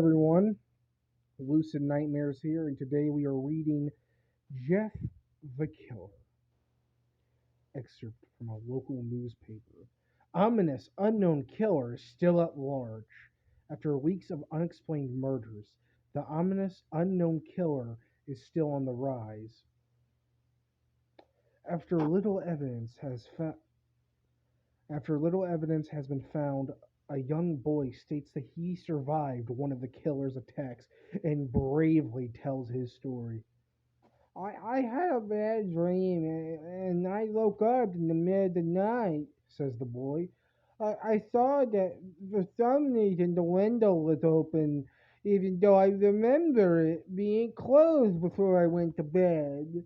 everyone. Lucid Nightmares here, and today we are reading Jeff the Killer, excerpt from a local newspaper. Ominous unknown killer is still at large. After weeks of unexplained murders, the ominous unknown killer is still on the rise. After little evidence has fa- After little evidence has been found, a young boy states that he survived one of the killer's attacks and bravely tells his story. I had a bad dream and I woke up in the middle of the night, says the boy. I saw that for some reason the window was open, even though I remember it being closed before I went to bed.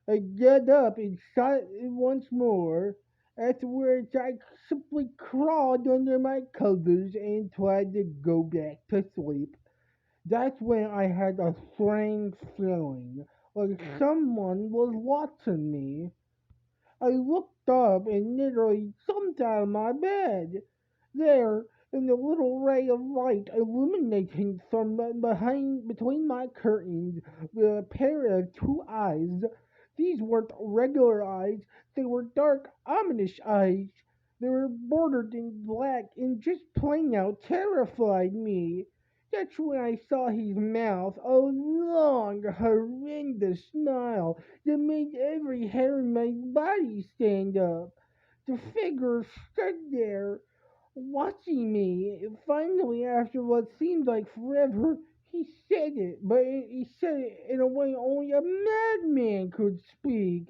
I got up and shut it once more, afterwards I simply crawled under my covers and tried to go back to sleep. That's when I had a strange feeling, like someone was watching me. I looked up and literally jumped out of my bed. There, in the little ray of light illuminating from behind between my curtains, were a pair of two eyes. These weren't regular eyes, they were dark, ominous eyes. They were bordered in black and just plain out terrified me. That's when I saw his mouth, a long, horrendous smile that made every hair in my body stand up. The figure stood there, watching me. Finally, after what seemed like forever, he said it, but he said it in a way only a madman could speak.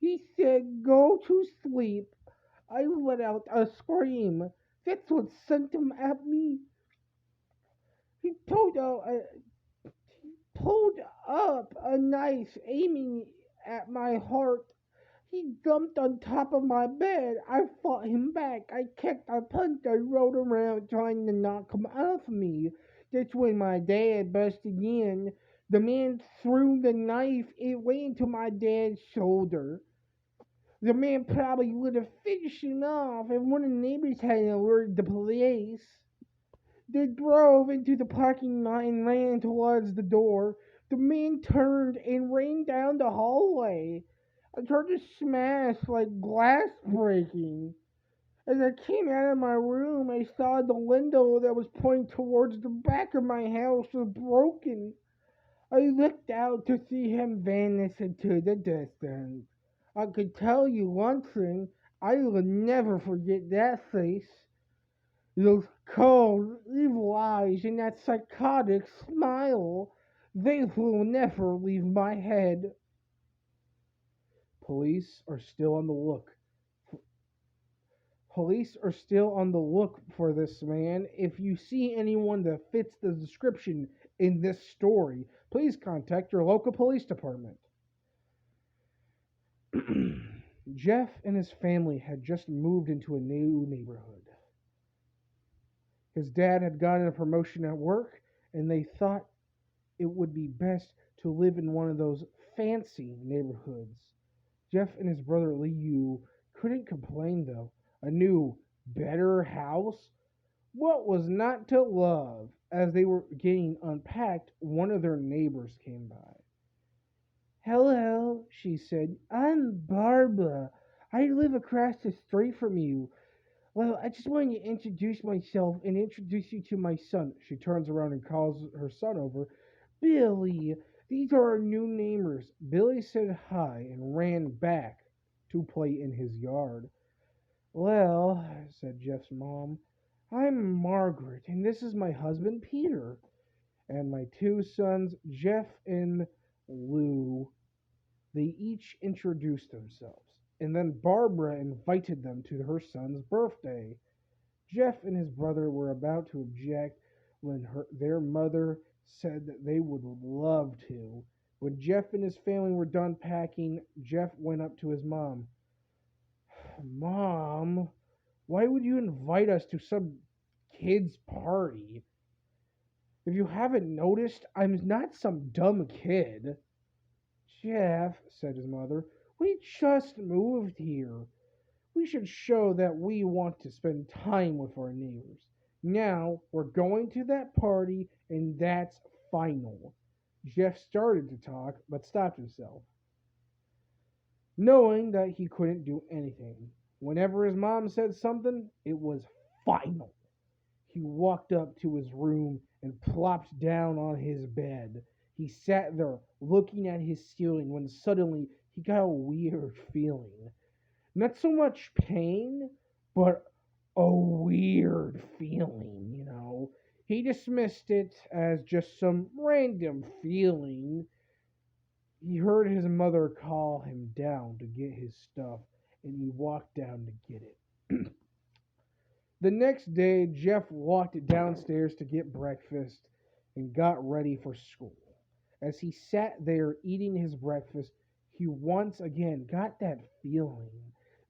He said, "Go to sleep." I let out a scream. That's what sent him at me. He pulled up a knife, aiming at my heart. He jumped on top of my bed. I fought him back. I kicked, I punched, I rolled around trying to knock him off me. That's when my dad busted in. The man threw the knife. It went into my dad's shoulder. The man probably would have finished him off if one of the neighbors hadn't alerted the police. They drove into the parking lot and ran towards the door. The man turned and ran down the hallway. I heard a smash like glass breaking. As I came out of my room, I saw the window that was pointing towards the back of my house was broken. I looked out to see him vanish into the distance. I could tell you one thing, I will never forget that face. Those cold, evil eyes and that psychotic smile, they will never leave my head. Police are still on the look. Police are still on the look for this man. If you see anyone that fits the description in this story, please contact your local police department. Jeff and his family had just moved into a new neighborhood. His dad had gotten a promotion at work, and they thought it would be best to live in one of those fancy neighborhoods. Jeff and his brother Liu couldn't complain though. A new, better house? What was not to love? As they were getting unpacked, one of their neighbors came by. "Hello," she said. "I'm Barbara. I live across the street from you. Well, I just wanted to introduce myself and introduce you to my son." She turns around and calls her son over. "Billy, these are our new neighbors." Billy said hi and ran back to play in his yard. "Well," said Jeff's mom, "I'm Margaret, and this is my husband Peter, and my two sons, Jeff and Lou." They each introduced themselves, and then Barbara invited them to her son's birthday. Jeff and his brother were about to object when their mother said that they would love to. When Jeff and his family were done packing, Jeff went up to his mom. "Mom, why would you invite us to some kid's party? If you haven't noticed, I'm not some dumb kid." "Jeff," said his mother, "we just moved here. We should show that we want to spend time with our neighbors. Now we're going to that party, and that's final. Jeff started to talk, but stopped himself, knowing that he couldn't do anything. Whenever his mom said something, it was final. He walked up to his room and plopped down on his bed. He sat there looking at his ceiling when suddenly he got a weird feeling. Not so much pain, but a weird feeling. He dismissed it as just some random feeling. He heard his mother call him down to get his stuff, and he walked down to get it. The next day, Jeff walked downstairs to get breakfast and got ready for school. As he sat there eating his breakfast, he once again got that feeling.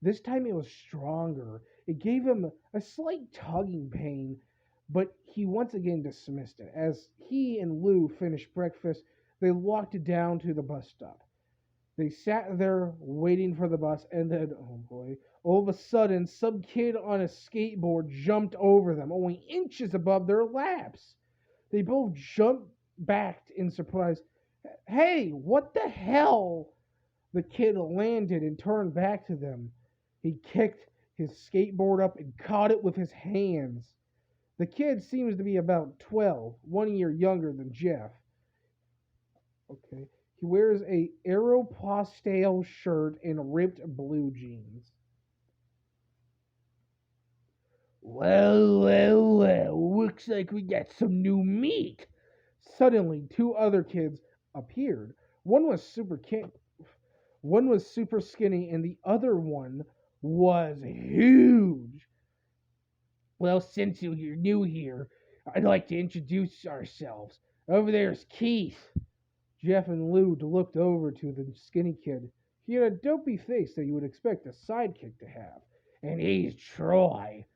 This time it was stronger. It gave him a slight tugging pain, but he once again dismissed it. As he and Lou finished breakfast, they walked down to the bus stop. They sat there waiting for the bus, and then, oh boy, all of a sudden, some kid on a skateboard jumped over them, only inches above their laps. They both jumped back in surprise. Hey, what the hell? The kid landed and turned back to them. He kicked his skateboard up and caught it with his hands. The kid seems to be about 12, 1 year younger than Jeff. Okay. He wears a Aeropostale shirt and ripped blue jeans. Well, looks like we got some new meat. Suddenly, two other kids appeared. One was one was super skinny, and the other one was huge. Well, since you're new here, I'd like to introduce ourselves. Over there's Keith. Jeff and Lou looked over to the skinny kid. He had a dopey face that you would expect a sidekick to have. And he's Troy.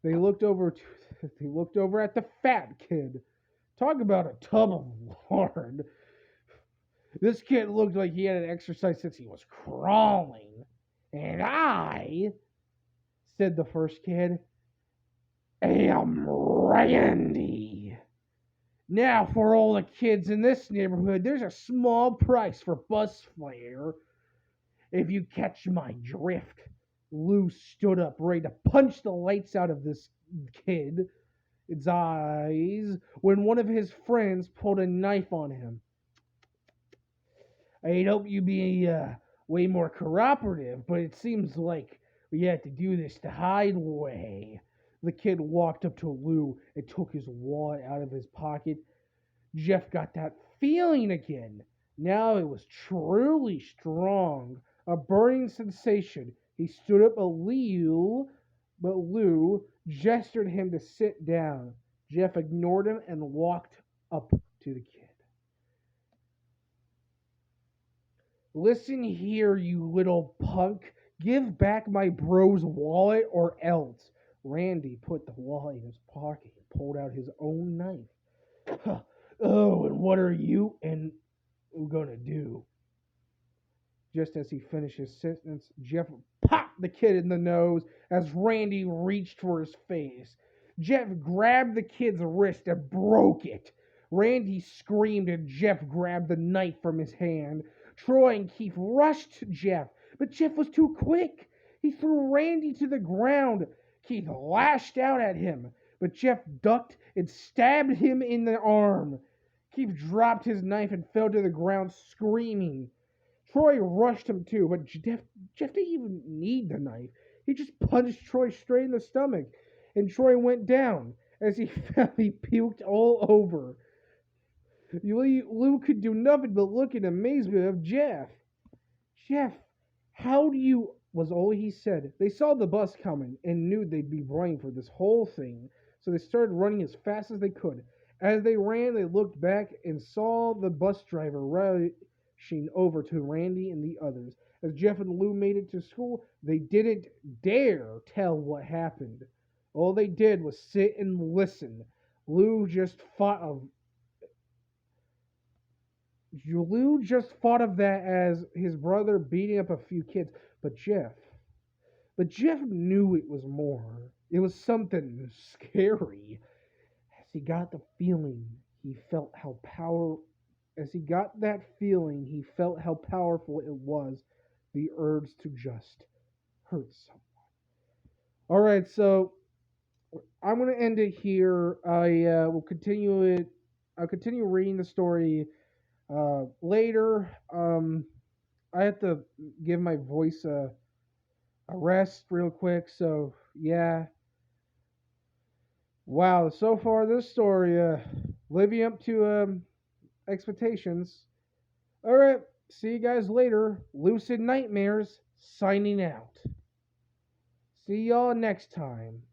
They looked over at the fat kid. Talk about a tub of lard. This kid looked like he hadn't exercised since he was crawling. And I, said the first kid, am Randy. Now, for all the kids in this neighborhood, there's a small price for bus fare. If you catch my drift. Lou stood up, ready to punch the lights out of this kid's eyes when one of his friends pulled a knife on him. I'd hope you be way more cooperative, but it seems like we have to do this the hard way. The kid walked up to Lou and took his wallet out of his pocket. Jeff got that feeling again. Now it was truly strong, a burning sensation. He stood up but Lou gestured him to sit down. Jeff ignored him and walked up to the kid. Listen here, you little punk. Give back my bro's wallet or else. Randy put the wallet in his pocket and pulled out his own knife. Oh, and what are you gonna do? Just as he finished his sentence, Jeff popped the kid in the nose as Randy reached for his face. Jeff grabbed the kid's wrist and broke it. Randy screamed and Jeff grabbed the knife from his hand. Troy and Keith rushed to Jeff, but Jeff was too quick. He threw Randy to the ground. Keith lashed out at him, but Jeff ducked and stabbed him in the arm. Keith dropped his knife and fell to the ground screaming. Troy rushed him too, but Jeff didn't even need the knife. He just punched Troy straight in the stomach, and Troy went down. As he fell, he puked all over. Lou could do nothing but look in amazement of Jeff. Jeff, how do you... was all he said. They saw the bus coming and knew they'd be running for this whole thing, so they started running as fast as they could. As they ran, they looked back and saw the bus driver rushing over to Randy and the others. As Jeff and Lou made it to school, they didn't dare tell what happened. All they did was sit and listen. Lou just thought of that as his brother beating up a few kids, but Jeff knew it was more. It was something scary. As he got the feeling, he felt how power. As he got that feeling, he felt how powerful it was, the urge to just hurt someone. All right, so I'm gonna end it here. I will continue it. I'll continue reading the story later. I have to give my voice a rest real quick. So yeah, wow. So far, this story living up to expectations. All right, see you guys later. Lucid Nightmares signing out. See y'all next time.